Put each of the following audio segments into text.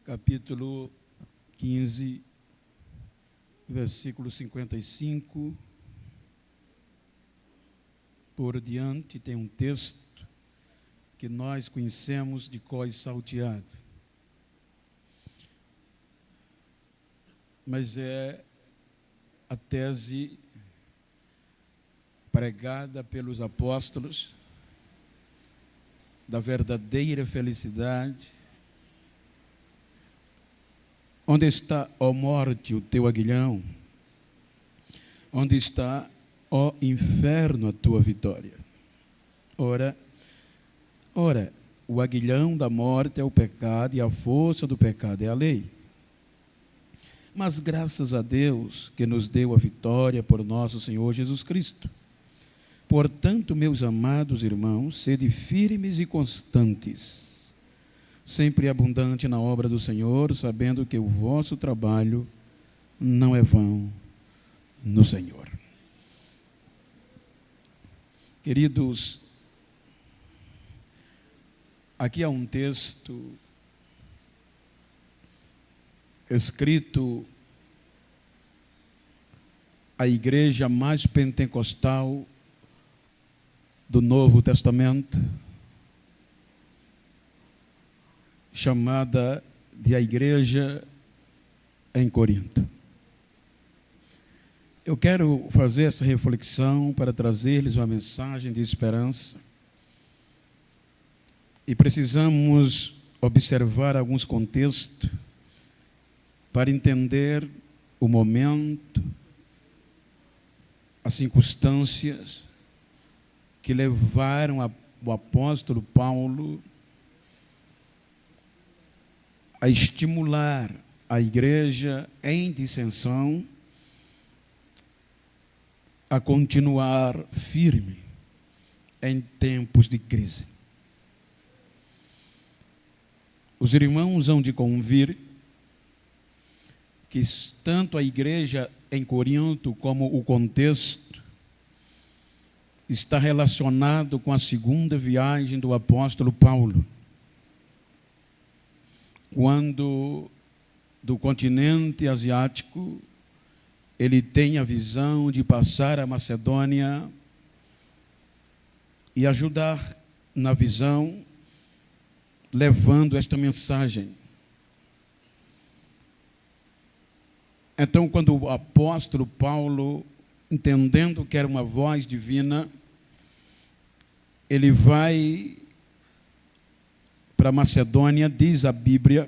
capítulo 15, versículo 55 por diante, tem um texto que nós conhecemos de cor salteado. Mas é a tese pregada pelos apóstolos da verdadeira felicidade. Onde está, ó morte, o teu aguilhão? Onde está, ó inferno, a tua vitória? Ora, o aguilhão da morte é o pecado e a força do pecado é a lei. Mas graças a Deus que nos deu a vitória por nosso Senhor Jesus Cristo. Portanto, meus amados irmãos, sede firmes e constantes, sempre abundante na obra do Senhor, sabendo que o vosso trabalho não é vão no Senhor. Queridos, aqui há um texto escrito à igreja mais pentecostal do Novo Testamento, chamada de a igreja em Corinto. Eu quero fazer essa reflexão para trazer-lhes uma mensagem de esperança. E precisamos observar alguns contextos para entender o momento, as circunstâncias que levaram o apóstolo Paulo a estimular a igreja em dissensão a continuar firme em tempos de crise. Os irmãos hão de convir que tanto a igreja em Corinto como o contexto está relacionado com a segunda viagem do apóstolo Paulo, quando do continente asiático ele tem a visão de passar a Macedônia e ajudar na visão, levando esta mensagem. Então, quando o apóstolo Paulo, entendendo que era uma voz divina, ele vai para Macedônia, diz a Bíblia,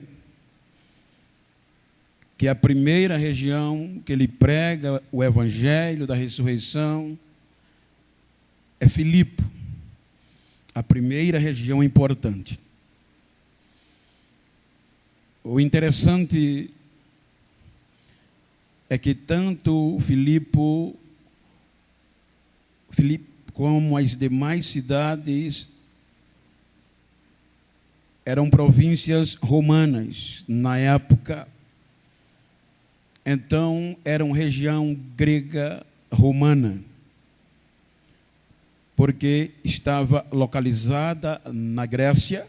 que a primeira região que ele prega o evangelho da ressurreição é Filipe, a primeira região importante. O interessante é que tanto Filipe como as demais cidades eram províncias romanas na época. Então, eram região grega romana, porque estava localizada na Grécia,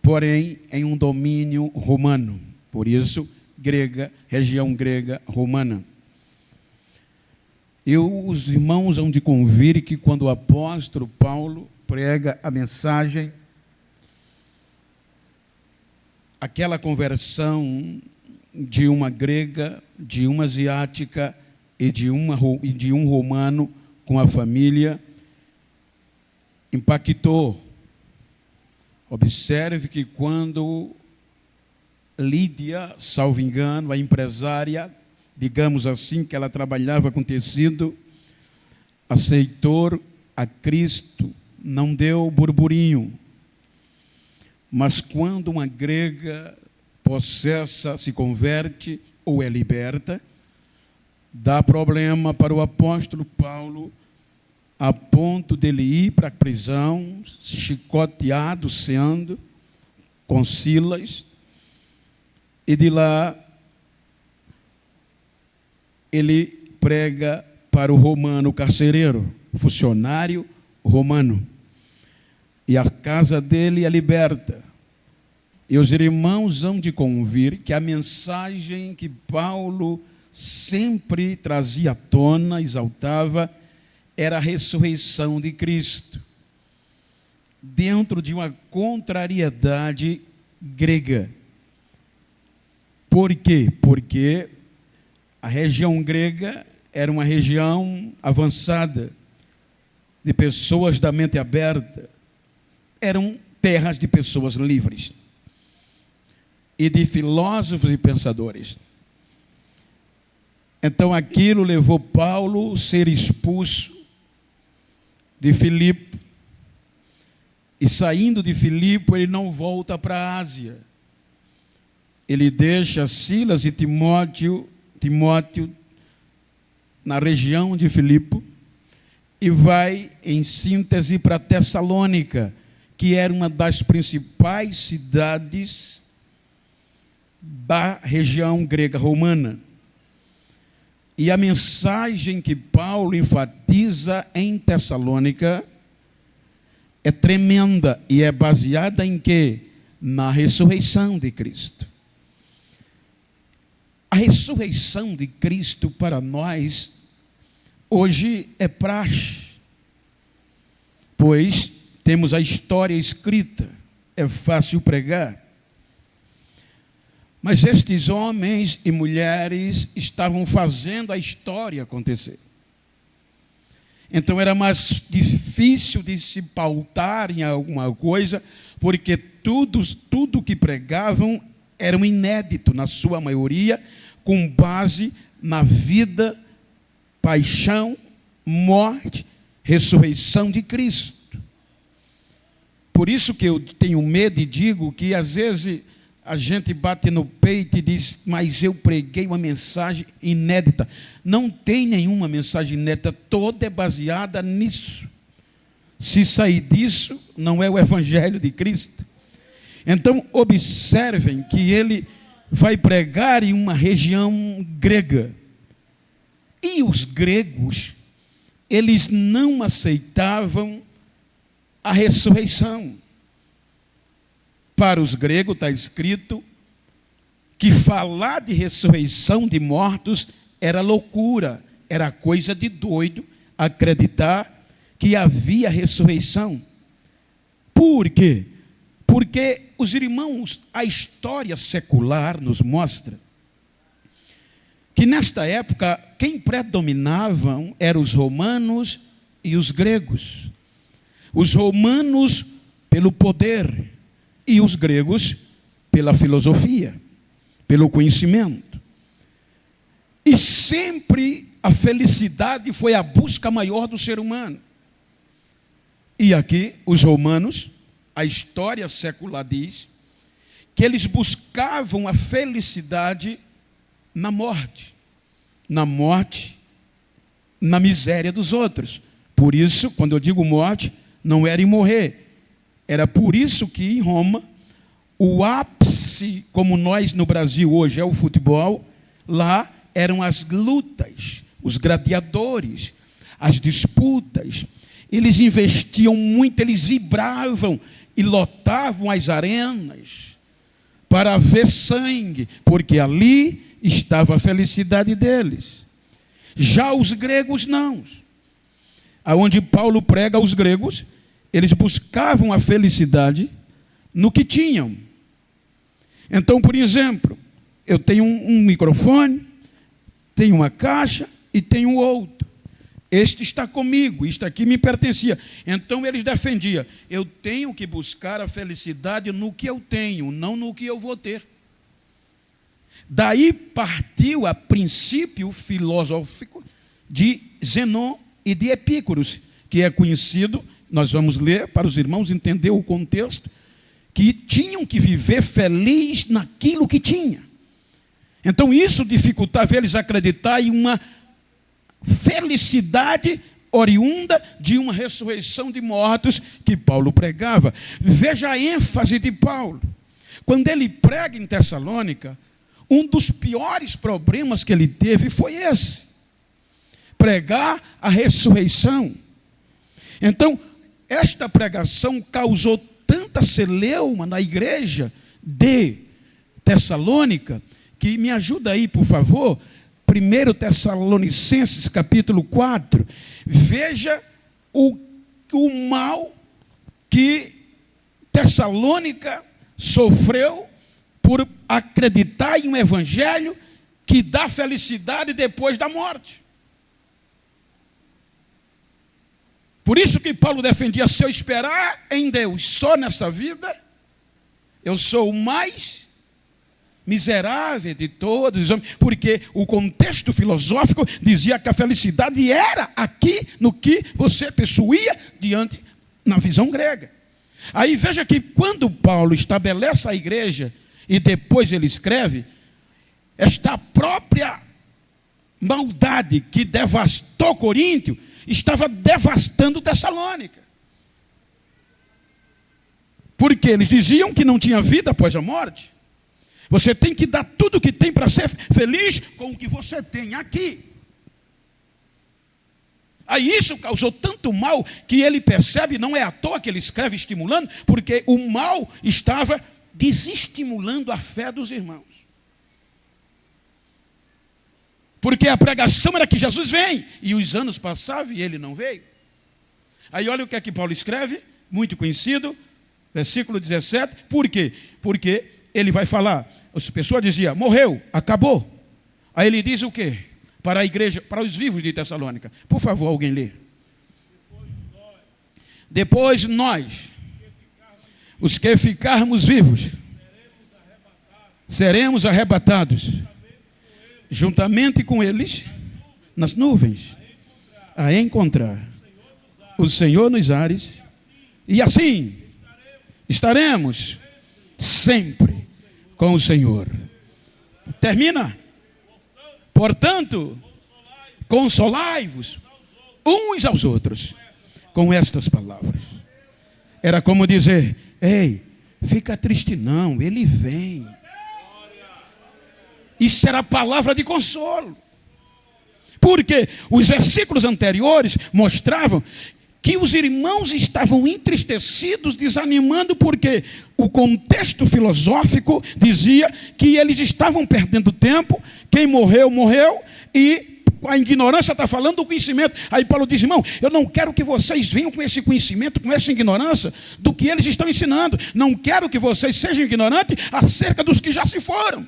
porém em um domínio romano. Por isso, grega, região grega romana. E os irmãos hão de convir que quando o apóstolo Paulo prega a mensagem, aquela conversão de uma grega, de uma asiática e de um romano com a família impactou. Observe que quando Lídia, salvo engano, a empresária, digamos assim, que ela trabalhava com tecido, aceitou a Cristo, não deu burburinho. Mas quando uma grega possessa se converte ou é liberta, dá problema para o apóstolo Paulo, a ponto dele ir para a prisão, chicoteado sendo, com Silas, e de lá ele prega para o romano carcereiro, funcionário romano, e a casa dele é liberta. E os irmãos hão de convir que a mensagem que Paulo sempre trazia à tona, exaltava, era a ressurreição de Cristo, dentro de uma contrariedade grega. Por quê? Porque a região grega era uma região avançada, de pessoas da mente aberta, eram terras de pessoas livres e de filósofos e pensadores. Então aquilo levou Paulo a ser expulso de Filipe, e saindo de Filipe ele não volta para a Ásia. Ele deixa Silas e Timóteo na região de Filipe e vai, em síntese, para Tessalônica, que era uma das principais cidades da região grega romana. E a mensagem que Paulo enfatiza em Tessalônica é tremenda e é baseada em quê? Na ressurreição de Cristo. A ressurreição de Cristo para nós hoje é praxe, pois temos a história escrita, é fácil pregar. Mas estes homens e mulheres estavam fazendo a história acontecer. Então era mais difícil de se pautar em alguma coisa, porque tudo que pregavam era inédito, na sua maioria, com base na vida, paixão, morte, ressurreição de Cristo. Por isso que eu tenho medo e digo que às vezes a gente bate no peito e diz, mas eu preguei uma mensagem inédita. Não tem nenhuma mensagem inédita, toda é baseada nisso. Se sair disso, não é o Evangelho de Cristo. Então, observem que ele vai pregar em uma região grega. E os gregos, eles não aceitavam a ressurreição. Para os gregos está escrito que falar de ressurreição de mortos era loucura, era coisa de doido acreditar que havia ressurreição. Por quê? Porque, os irmãos, a história secular nos mostra que nesta época quem predominavam eram os romanos e os gregos. Os romanos pelo poder e os gregos pela filosofia, pelo conhecimento. E sempre a felicidade foi a busca maior do ser humano. E aqui os romanos, a história secular diz que eles buscavam a felicidade na morte, na miséria dos outros. Por isso, quando eu digo morte, não era em morrer. Era por isso que em Roma, o ápice, como nós no Brasil hoje é o futebol, lá eram as lutas, os gladiadores, as disputas. Eles investiam muito, eles vibravam e lotavam as arenas para ver sangue, porque ali estava a felicidade deles. Já os gregos não. Aonde Paulo prega aos gregos, eles buscavam a felicidade no que tinham. Então, por exemplo, eu tenho um microfone, tenho uma caixa e tenho outro. Este está comigo, isto aqui me pertencia. Então eles defendiam, eu tenho que buscar a felicidade no que eu tenho, não no que eu vou ter. Daí partiu a princípio filosófico de Zenon e de Epícuros, que é conhecido, nós vamos ler para os irmãos entender o contexto, que tinham que viver feliz naquilo que tinha. Então isso dificultava eles acreditar em uma felicidade oriunda de uma ressurreição de mortos que Paulo pregava. Veja a ênfase de Paulo. Quando ele prega em Tessalônica, um dos piores problemas que ele teve foi esse: pregar a ressurreição. Então, esta pregação causou tanta celeuma na igreja de Tessalônica, que me ajuda aí, por favor, 1 Tessalonicenses, capítulo 4, veja o mal que Tessalônica sofreu por acreditar em um evangelho que dá felicidade depois da morte. Por isso que Paulo defendia: se eu esperar em Deus só nesta vida, eu sou o mais miserável de todos os homens, porque o contexto filosófico dizia que a felicidade era aqui no que você possuía diante, na visão grega. Aí veja que quando Paulo estabelece a igreja e depois ele escreve, esta própria maldade que devastou Coríntio estava devastando Tessalônica. Porque eles diziam que não tinha vida após a morte. Você tem que dar tudo o que tem para ser feliz com o que você tem aqui. Aí isso causou tanto mal que ele percebe, não é à toa que ele escreve estimulando, porque o mal estava desestimulando a fé dos irmãos. Porque a pregação era que Jesus vem, e os anos passavam e ele não veio. Aí olha o que é que Paulo escreve, muito conhecido, versículo 17, por quê? Porque ele vai falar, as pessoas diziam, morreu, acabou. Aí ele diz o quê? Para a igreja, para os vivos de Tessalônica. Por favor, alguém lê. Depois nós, os que ficarmos vivos, seremos arrebatados, juntamente com eles, nas nuvens, a encontrar o Senhor nos ares, e assim estaremos sempre com o Senhor. Termina. Portanto, consolai-vos uns aos outros com estas palavras. Era como dizer: ei, fica triste não, ele vem. Isso era palavra de consolo. Porque os versículos anteriores mostravam que os irmãos estavam entristecidos, desanimando, porque o contexto filosófico dizia que eles estavam perdendo tempo, quem morreu, morreu, e a ignorância está falando do conhecimento. Aí Paulo diz: irmão, eu não quero que vocês venham com esse conhecimento, com essa ignorância do que eles estão ensinando. Não quero que vocês sejam ignorantes acerca dos que já se foram.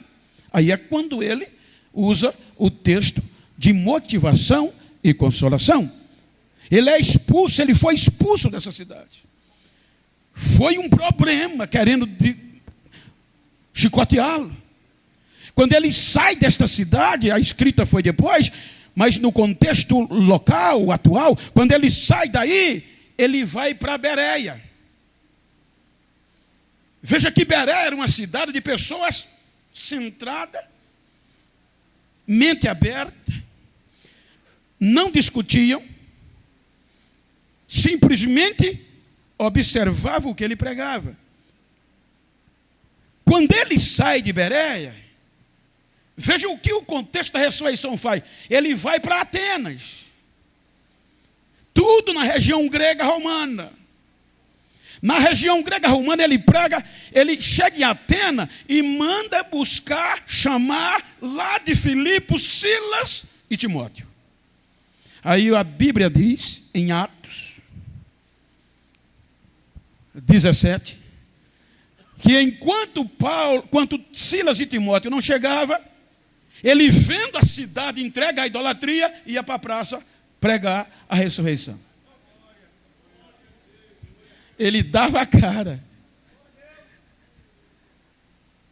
Aí é quando ele usa o texto de motivação e consolação. Ele é expulso, ele foi expulso dessa cidade. Foi um problema, querendo chicoteá-lo. Quando ele sai desta cidade, a escrita foi depois, mas no contexto local, atual, quando ele sai daí, ele vai para Bereia. Veja que Bereia era uma cidade de pessoas centradas, mente aberta, não discutiam, simplesmente observava o que ele pregava. Quando ele sai de Bereia, veja o que o contexto da ressurreição faz. Ele vai para Atenas. Tudo na região grega romana. Na região grega romana ele prega, ele chega em Atenas e manda buscar, chamar lá de Filipos, Silas e Timóteo. Aí a Bíblia diz, em Atos 17, que enquanto Silas e Timóteo não chegavam, ele vendo a cidade entregue à idolatria, ia para a praça pregar a ressurreição. Ele dava a cara.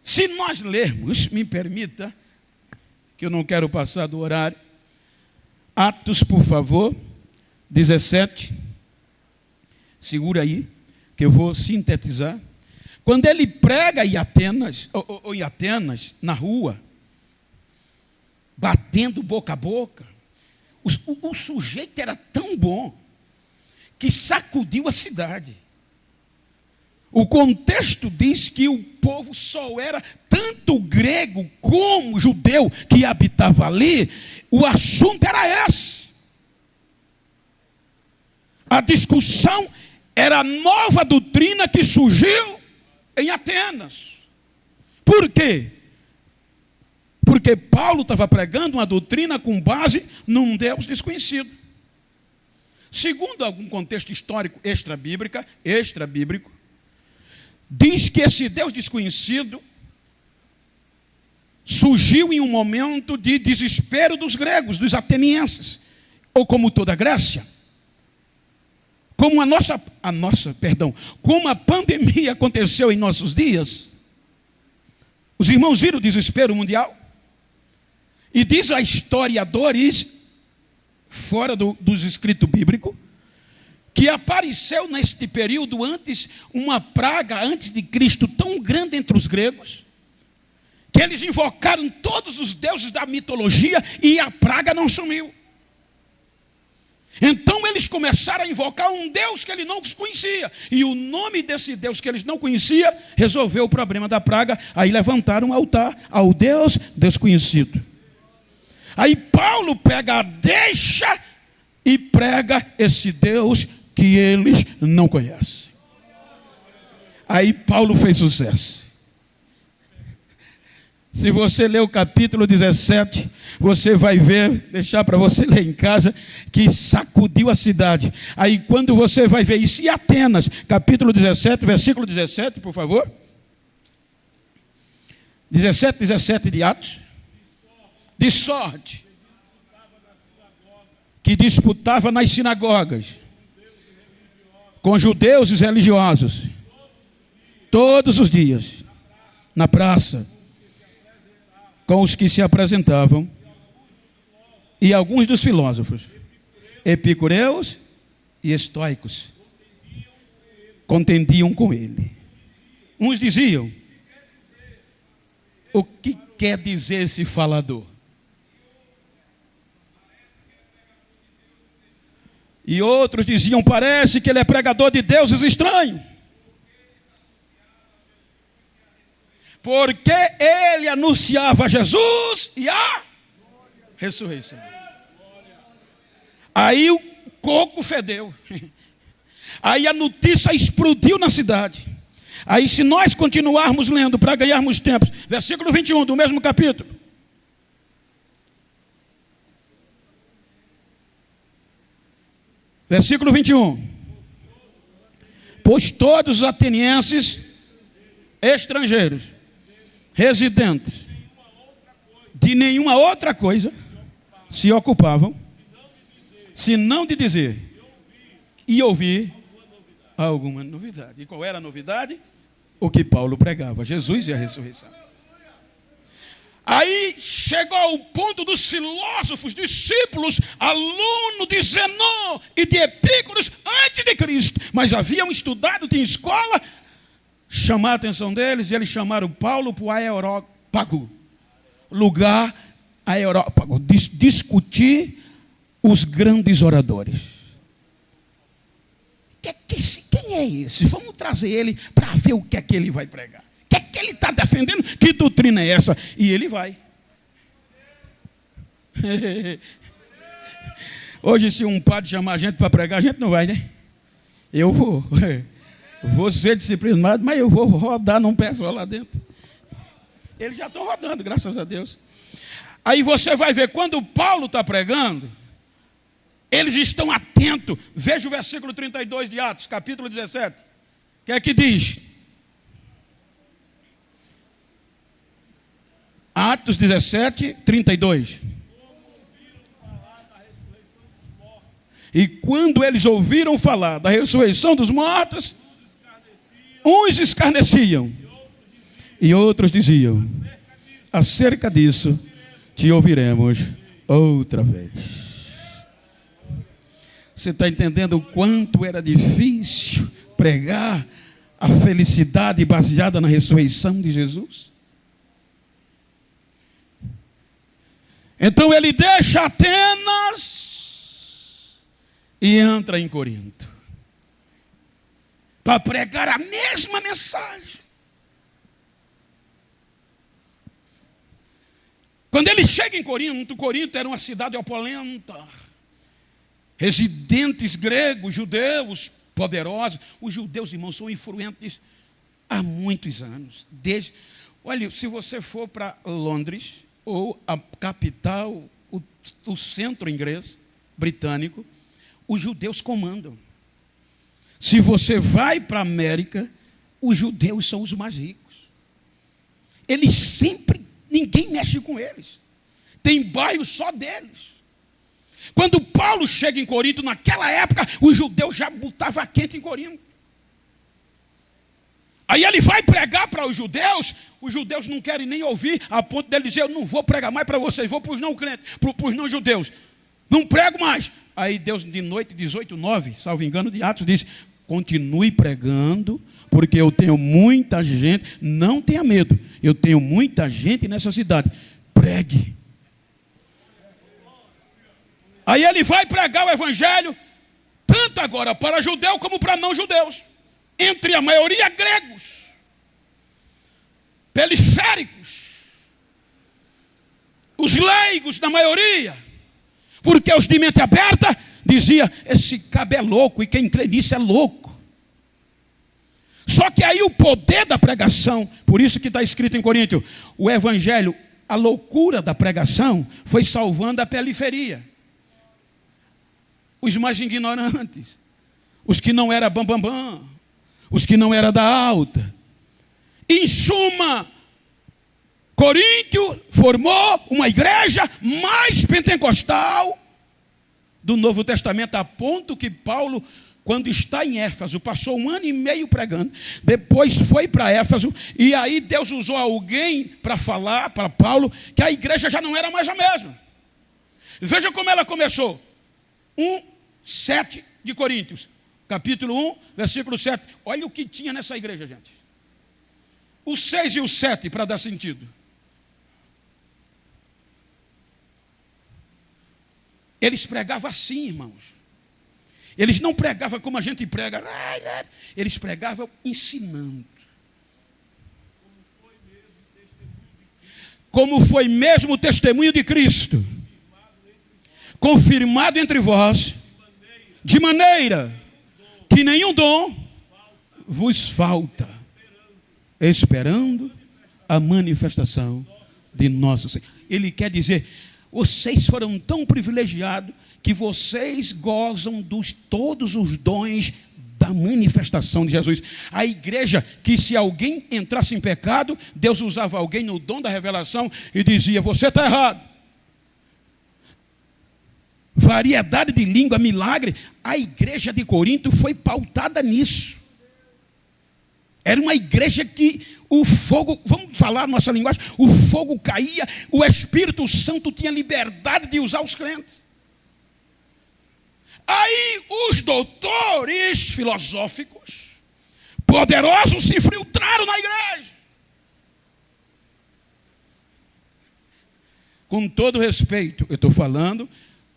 Se nós lermos, me permita, que eu não quero passar do horário, Atos, por favor, 17, segura aí, que eu vou sintetizar. Quando ele prega em Atenas, ou em Atenas, na rua, batendo boca a boca, o sujeito era tão bom que sacudiu a cidade. O contexto diz que o povo só era tanto grego como judeu que habitava ali. O assunto era esse. A discussão era a nova doutrina que surgiu em Atenas. Por quê? Porque Paulo estava pregando uma doutrina com base num Deus desconhecido. Segundo algum contexto histórico extra-bíblico, diz que esse Deus desconhecido surgiu em um momento de desespero dos gregos, dos atenienses, ou como toda a Grécia. Como como a pandemia aconteceu em nossos dias, os irmãos viram o desespero mundial? E diz a historiadores, fora dos escritos bíblicos, que apareceu neste período uma praga antes de Cristo tão grande entre os gregos, que eles invocaram todos os deuses da mitologia e a praga não sumiu. Então eles começaram a invocar um Deus que eles não conheciam. E o nome desse Deus que eles não conheciam resolveu o problema da praga. Aí levantaram um altar ao Deus desconhecido. Aí Paulo pega a deixa e prega esse Deus que eles não conhecem. Aí Paulo fez sucesso. Se você ler o capítulo 17, você vai ver, deixar para você ler em casa, que sacudiu a cidade. Aí quando você vai ver isso, e Atenas, capítulo 17, versículo 17, por favor. 17 de Atos. De sorte que disputava nas sinagogas com judeus e religiosos todos os dias, na praça, com os que se apresentavam, e alguns dos filósofos, epicureus e estoicos, contendiam com ele. Uns diziam: o que quer dizer esse falador? E outros diziam: parece que ele é pregador de deuses estranhos. Porque ele anunciava Jesus e a ressurreição. Aí o coco fedeu. Aí a notícia explodiu na cidade. Aí se nós continuarmos lendo para ganharmos tempo, versículo 21 do mesmo capítulo. Versículo 21. Pois todos os atenienses estrangeiros, residentes, de nenhuma outra coisa se ocupavam, senão de dizer e ouvir alguma novidade. E qual era a novidade? O que Paulo pregava: Jesus e a ressurreição. Aí chegou ao ponto dos filósofos, discípulos, alunos de Zenão e de Epícuros antes de Cristo, mas haviam estudado, tinham escola, chamar a atenção deles, e eles chamaram Paulo para o Areópago, lugar Areópago, discutir os grandes oradores. Quem é esse? Vamos trazer ele para ver o que é que ele vai pregar. O que é que ele está defendendo? Que doutrina é essa? E ele vai. Hoje, se um padre chamar a gente para pregar, a gente não vai, né? Eu vou. Vou ser disciplinado, mas eu vou rodar num pé só lá dentro. Eles já estão rodando, graças a Deus. Aí você vai ver, quando Paulo está pregando, eles estão atentos. Veja o versículo 32 de Atos, capítulo 17. O que é que diz? Atos 17, 32. E quando eles ouviram falar da ressurreição dos mortos, uns escarneciam e outros diziam: acerca disso te ouviremos outra vez. Você está entendendo o quanto era difícil pregar a felicidade baseada na ressurreição de Jesus? Então ele deixa Atenas e entra em Corinto para pregar a mesma mensagem. Quando ele chega em Corinto, Corinto era uma cidade opulenta, residentes gregos, judeus poderosos. Os judeus, irmãos, são influentes há muitos anos. Olha, se você for para Londres, ou a capital, o centro inglês, britânico, os judeus comandam. Se você vai para a América, os judeus são os mais ricos. Eles sempre, ninguém mexe com eles. Tem bairro só deles. Quando Paulo chega em Corinto, naquela época, os judeus já botavam quente em Corinto. Aí ele vai pregar para os judeus não querem nem ouvir, a ponto dele dizer, eu não vou pregar mais para vocês, vou para os não crentes, para os não judeus. Não prego mais. Aí Deus, de noite, 18:9, salvo engano, de Atos, diz, continue pregando, porque eu tenho muita gente, não tenha medo, eu tenho muita gente nessa cidade, pregue. Aí ele vai pregar o evangelho, tanto agora para judeu como para não judeus, entre a maioria gregos, periféricos, os leigos na maioria, porque os de mente aberta dizia, esse cabo é louco e quem crê nisso é louco. Só que aí o poder da pregação, por isso que está escrito em Coríntios, o evangelho, a loucura da pregação foi salvando a periferia. Os mais ignorantes, os que não eram bambambam, os que não eram da alta. Em suma, Coríntio formou uma igreja mais pentecostal do Novo Testamento, a ponto que Paulo, quando está em Éfeso, passou 1 ano e meio pregando, depois foi para Éfeso, e aí Deus usou alguém para falar para Paulo que a igreja já não era mais a mesma. Veja como ela começou. 1:7 de Coríntios, capítulo 1, versículo 7. Olha o que tinha nessa igreja, gente. O 6 e o 7, para dar sentido. Eles pregavam assim, irmãos. Eles não pregavam como a gente prega. Eles pregavam ensinando. Como foi mesmo o testemunho de Cristo, confirmado entre vós, de maneira que nenhum dom vos falta, esperando a manifestação de nosso Senhor. Ele quer dizer, vocês foram tão privilegiados que vocês gozam dos todos os dons da manifestação de Jesus. A igreja que, se alguém entrasse em pecado, Deus usava alguém no dom da revelação e dizia, você está errado. Variedade de língua, milagre. A igreja de Corinto foi pautada nisso. Era uma igreja que o fogo, vamos falar a nossa linguagem, o fogo caía, o Espírito Santo tinha liberdade de usar os crentes. Aí os doutores filosóficos, poderosos, se infiltraram na igreja. Com todo respeito, eu estou falando,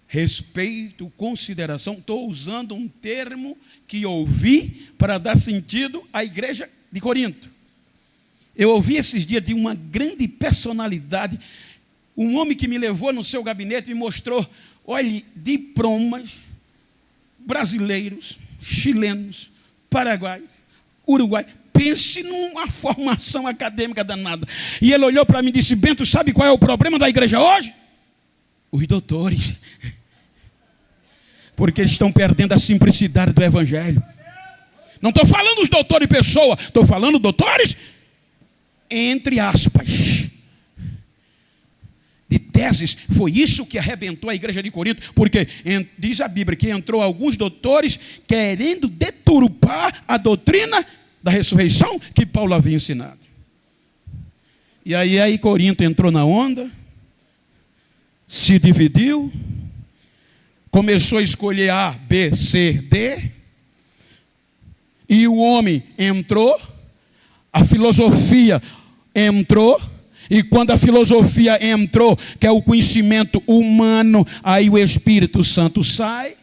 respeito, consideração, estou usando um termo que ouvi para dar sentido à igreja de Corinto. Eu ouvi esses dias de uma grande personalidade, um homem que me levou no seu gabinete e me mostrou, olhe, diplomas brasileiros, chilenos, paraguaios, uruguai. Pense numa formação acadêmica danada. E ele olhou para mim e disse, Bento, sabe qual é o problema da igreja hoje? Os doutores. Porque eles estão perdendo a simplicidade do evangelho. Não estou falando os doutores pessoa, estou falando doutores, entre aspas, de teses. Foi isso que arrebentou a igreja de Corinto, porque diz a Bíblia que entrou alguns doutores querendo deturpar a doutrina da ressurreição que Paulo havia ensinado. E aí Corinto entrou na onda, se dividiu, começou a escolher A, B, C, D, e o homem entrou, a filosofia entrou, e quando a filosofia entrou, que é o conhecimento humano, aí o Espírito Santo sai.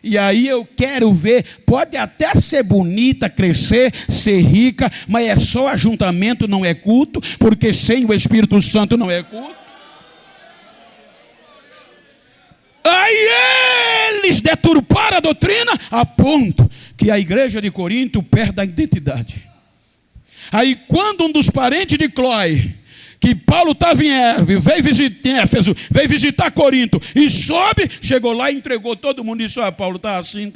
E aí eu quero ver, pode até ser bonita, crescer, ser rica, mas é só ajuntamento, não é culto, porque sem o Espírito Santo não é culto. Aí eles deturparam a doutrina a ponto que a igreja de Corinto perde a identidade. Aí quando um dos parentes de Cloé, que Paulo estava em Éfeso, veio visitar Corinto, e soube, chegou lá e entregou todo mundo, e disse, Paulo está assim.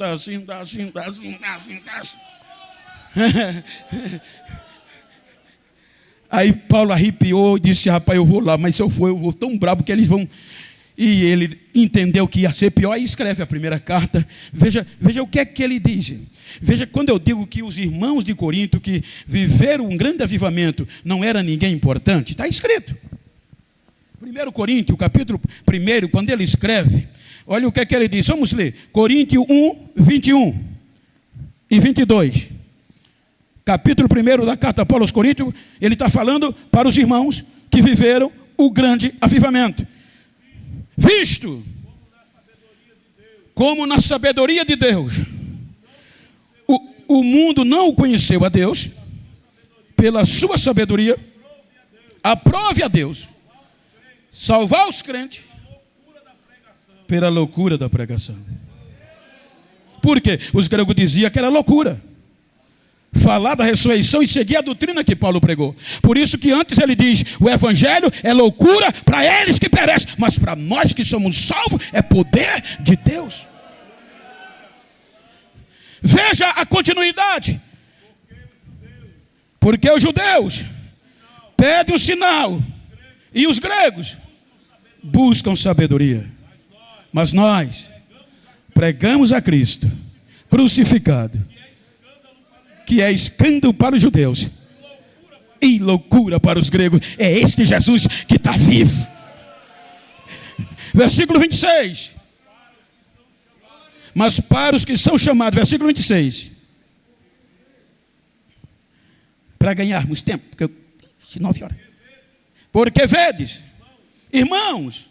Aí Paulo arrepiou e disse, rapaz, eu vou lá, mas se eu for, eu vou tão brabo que eles vão... E ele entendeu que ia ser pior e escreve a primeira carta. Veja o que é que ele diz. Veja, quando eu digo que os irmãos de Corinto que viveram um grande avivamento não era ninguém importante, está escrito. 1 Coríntios, capítulo 1, quando ele escreve, olha o que é que ele diz. Vamos ler. Coríntios 1, 21 e 22. Capítulo 1 da carta de Paulo aos Coríntios, ele está falando para os irmãos que viveram o grande avivamento. Visto como na sabedoria de Deus, o mundo não o conheceu a Deus, pela sua sabedoria, aprove a Deus salvar os crentes pela loucura da pregação. Por quê? Os gregos diziam que era loucura falar da ressurreição e seguir a doutrina que Paulo pregou. Por isso que antes ele diz, o evangelho é loucura para eles que perecem, mas para nós que somos salvos é poder de Deus. Veja a continuidade. Porque os judeus pedem um sinal e os gregos buscam sabedoria. Mas nós pregamos a Cristo crucificado, que é escândalo para os judeus e loucura para os gregos. É este Jesus que está vivo. Versículo 26. Mas para os que são chamados, versículo 26. Para ganharmos tempo, porque 9 horas. Porque vedes, irmãos,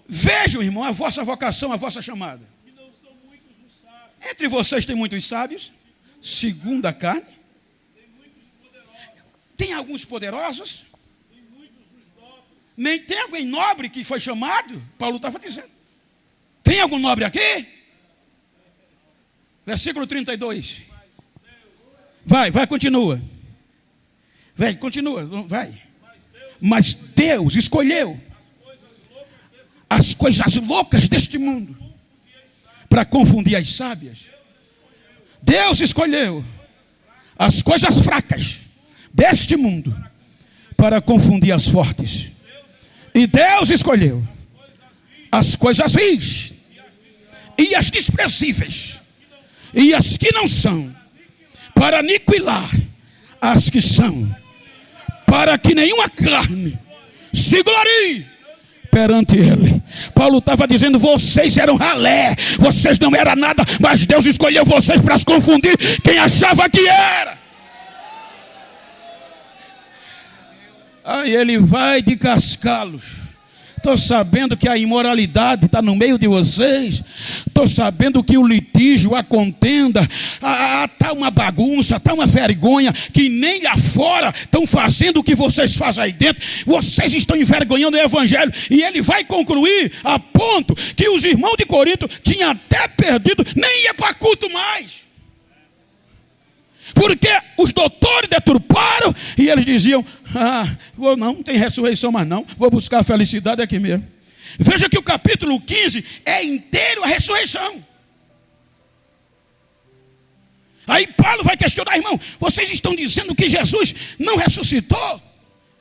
vejam, irmão, a vossa vocação, a vossa chamada. Entre vocês tem muitos sábios, segundo a carne. Tem alguns poderosos. Nem tem alguém nobre que foi chamado. Paulo estava dizendo. Tem algum nobre aqui? Versículo 32. Vai, continua. Vai. Mas Deus escolheu as coisas loucas deste mundo para confundir as sábias. Deus escolheu as coisas fracas deste mundo para confundir as fortes. E Deus escolheu as coisas vis e as desprezíveis e as que não são, para aniquilar as que são, para que nenhuma carne se glorie perante ele. Paulo estava dizendo, vocês eram ralé, vocês não eram nada, mas Deus escolheu vocês para se confundir quem achava que era. Aí ele vai de cascá-los. Estou sabendo que a imoralidade está no meio de vocês. Estou sabendo que o litígio, a contenda, está uma bagunça, está uma vergonha, que nem lá fora estão fazendo o que vocês fazem aí dentro. Vocês estão envergonhando o evangelho. E ele vai concluir a ponto que os irmãos de Corinto tinham até perdido, nem ia para culto mais. Porque os doutores deturparam e eles diziam, não tem ressurreição mais não, vou buscar a felicidade aqui mesmo. Veja que o capítulo 15 é inteiro a ressurreição. Aí Paulo vai questionar, irmão, vocês estão dizendo que Jesus não ressuscitou?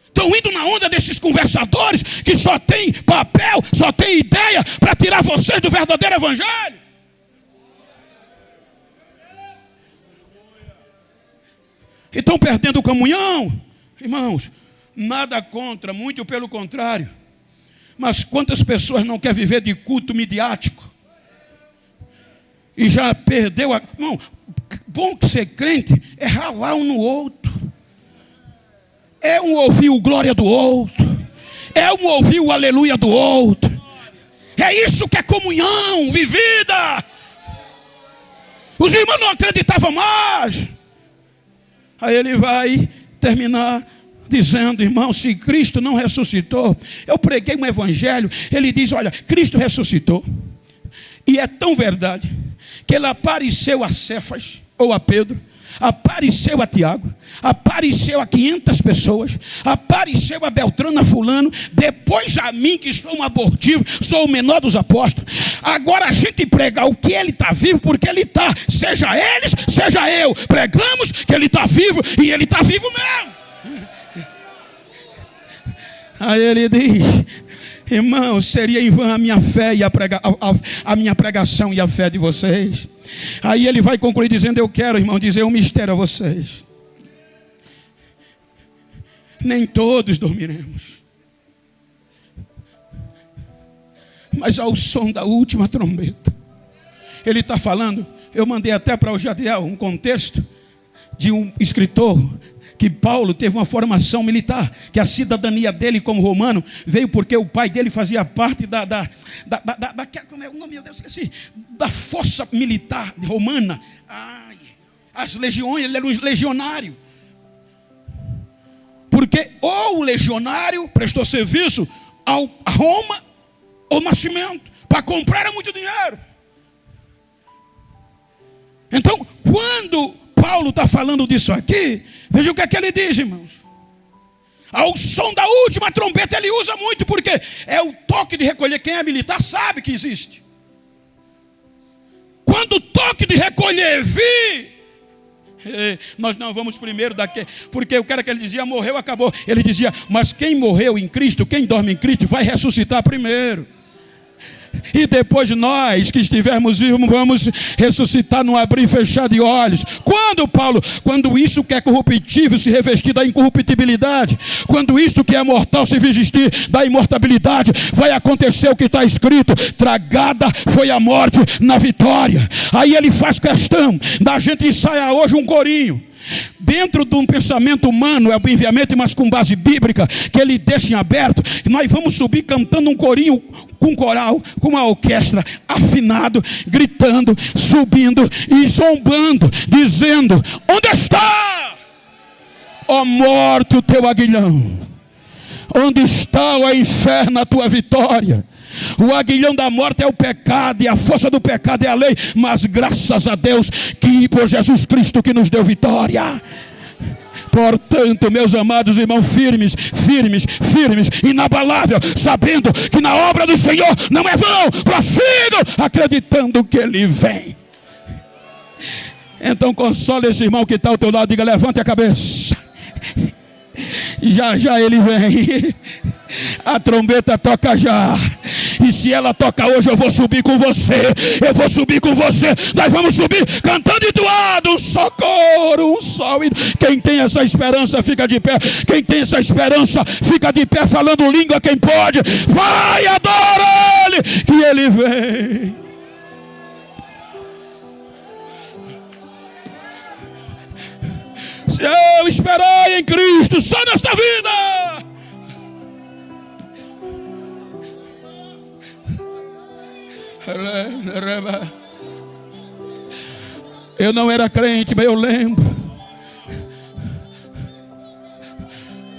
Estão indo na onda desses conversadores que só tem papel, só tem ideia para tirar vocês do verdadeiro evangelho? E estão perdendo comunhão. Irmãos, nada contra, muito pelo contrário. Mas quantas pessoas não querem viver de culto midiático? E já perdeu a... Irmão, bom que ser crente é ralar um no outro. É um ouvir o glória do outro. É um ouvir o aleluia do outro. É isso que é comunhão vivida. Os irmãos não acreditavam mais. Aí ele vai terminar dizendo, irmão, se Cristo não ressuscitou, eu preguei um evangelho, ele diz, olha, Cristo ressuscitou, e é tão verdade, que ele apareceu a Cefas, ou a Pedro, apareceu a Tiago, apareceu a 500 pessoas, apareceu a Beltrano, a fulano, depois a mim que sou um abortivo, sou o menor dos apóstolos. Agora a gente pregar o que ele está vivo, porque ele está, seja eles, seja eu, pregamos que ele está vivo e ele está vivo mesmo. Aí ele diz: irmão, seria em vão a minha fé e a minha pregação e a fé de vocês. Aí ele vai concluir dizendo: eu quero, irmão, dizer um mistério a vocês. Nem todos dormiremos, mas ao som da última trombeta. Ele está falando, eu mandei até para o Jadiel um contexto de um escritor, que Paulo teve uma formação militar, que a cidadania dele como romano veio porque o pai dele fazia parte como é o nome, meu Deus, esqueci, da força militar romana. As legiões, ele era um legionário. Porque ou o legionário prestou serviço a Roma ou nascimento, para comprar era muito dinheiro. Então, quando Paulo está falando disso aqui, veja o que é que ele diz, irmãos. Ao som da última trombeta, ele usa muito, porque é o toque de recolher. Quem é militar sabe que existe. Quando o toque de recolher vir, nós não vamos primeiro daqui, porque o cara que ele dizia morreu, acabou. Ele dizia, mas quem morreu em Cristo, quem dorme em Cristo, vai ressuscitar primeiro. E depois nós que estivermos vivos vamos ressuscitar no abrir e fechar de olhos. Quando isso que é corruptível se revestir da incorruptibilidade, quando isto que é mortal se vestir da imortabilidade, vai acontecer o que está escrito: tragada foi a morte na vitória. Aí ele faz questão da gente ensaiar hoje um corinho. Dentro de um pensamento humano, é obviamente, mas com base bíblica, que ele deixa em aberto, nós vamos subir cantando um corinho com coral, com uma orquestra, afinado, gritando, subindo e zombando, dizendo: onde está, ó morte, o teu aguilhão? Onde está, ó inferno, a tua vitória? O aguilhão da morte é o pecado, e a força do pecado é a lei, mas graças a Deus que por Jesus Cristo que nos deu vitória. Portanto, meus amados irmãos, firmes, inabalável, sabendo que na obra do Senhor não é vão, prossigam, acreditando que Ele vem. Então console esse irmão que está ao teu lado, diga: levante a cabeça, já já Ele vem. A trombeta toca já. E se ela toca hoje, eu vou subir com você. Eu vou subir com você. Nós vamos subir cantando e doado. Um só coro, um só hino. Quem tem essa esperança fica de pé. Quem tem essa esperança fica de pé falando língua. Quem pode, vai, adora Ele, que Ele vem. Se eu esperar em Cristo só nesta vida, eu não era crente, mas eu lembro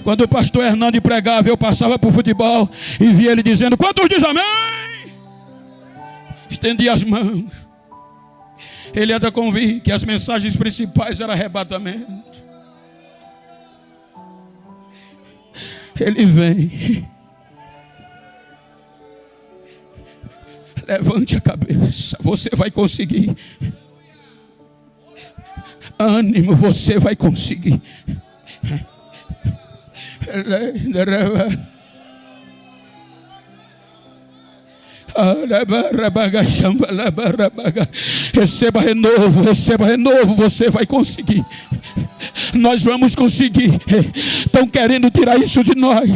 quando o pastor Hernando pregava, eu passava por futebol e via ele dizendo: quantos diz amém? Estendia as mãos. Ele ainda convinha que as mensagens principais eram arrebatamento. Ele vem. Levante a cabeça, você vai conseguir. Ânimo, você vai conseguir. Receba renovo, você vai conseguir. Nós vamos conseguir. Estão querendo tirar isso de nós,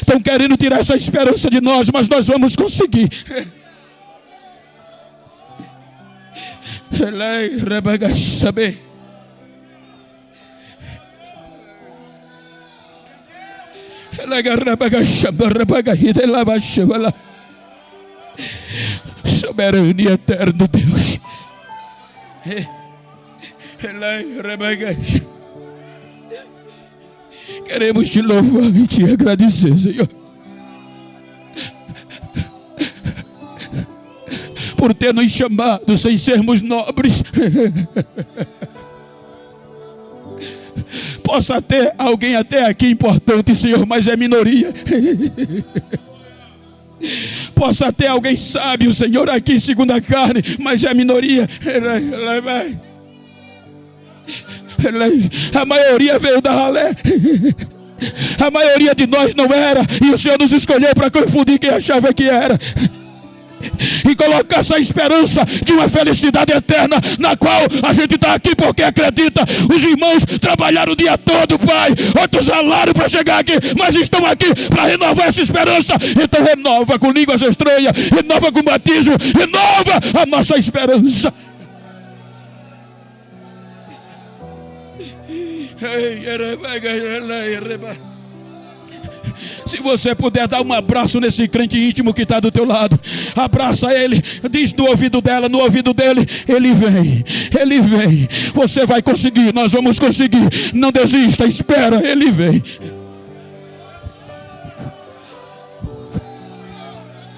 estão querendo tirar essa esperança de nós, mas nós vamos conseguir. Soberano e eterno Deus, queremos te louvar e te agradecer, Senhor, por ter nos chamado sem sermos nobres, Possa ter alguém até aqui importante, Senhor, mas é minoria. Possa ter alguém sábio, Senhor, aqui segundo a carne, mas é minoria. A maioria veio da ralé. A maioria de nós não era, e o Senhor nos escolheu para confundir quem achava que era, e colocar essa esperança de uma felicidade eterna, na qual a gente está aqui porque acredita. Os irmãos trabalharam o dia todo, Pai, outros ralaram para chegar aqui, mas estão aqui para renovar essa esperança. Então renova com línguas estranhas, renova com batismo, renova a nossa esperança. Se você puder dar um abraço nesse crente íntimo que está do teu lado, abraça ele, diz no ouvido dela, no ouvido dele: ele vem, ele vem, você vai conseguir, nós vamos conseguir, não desista, espera, ele vem.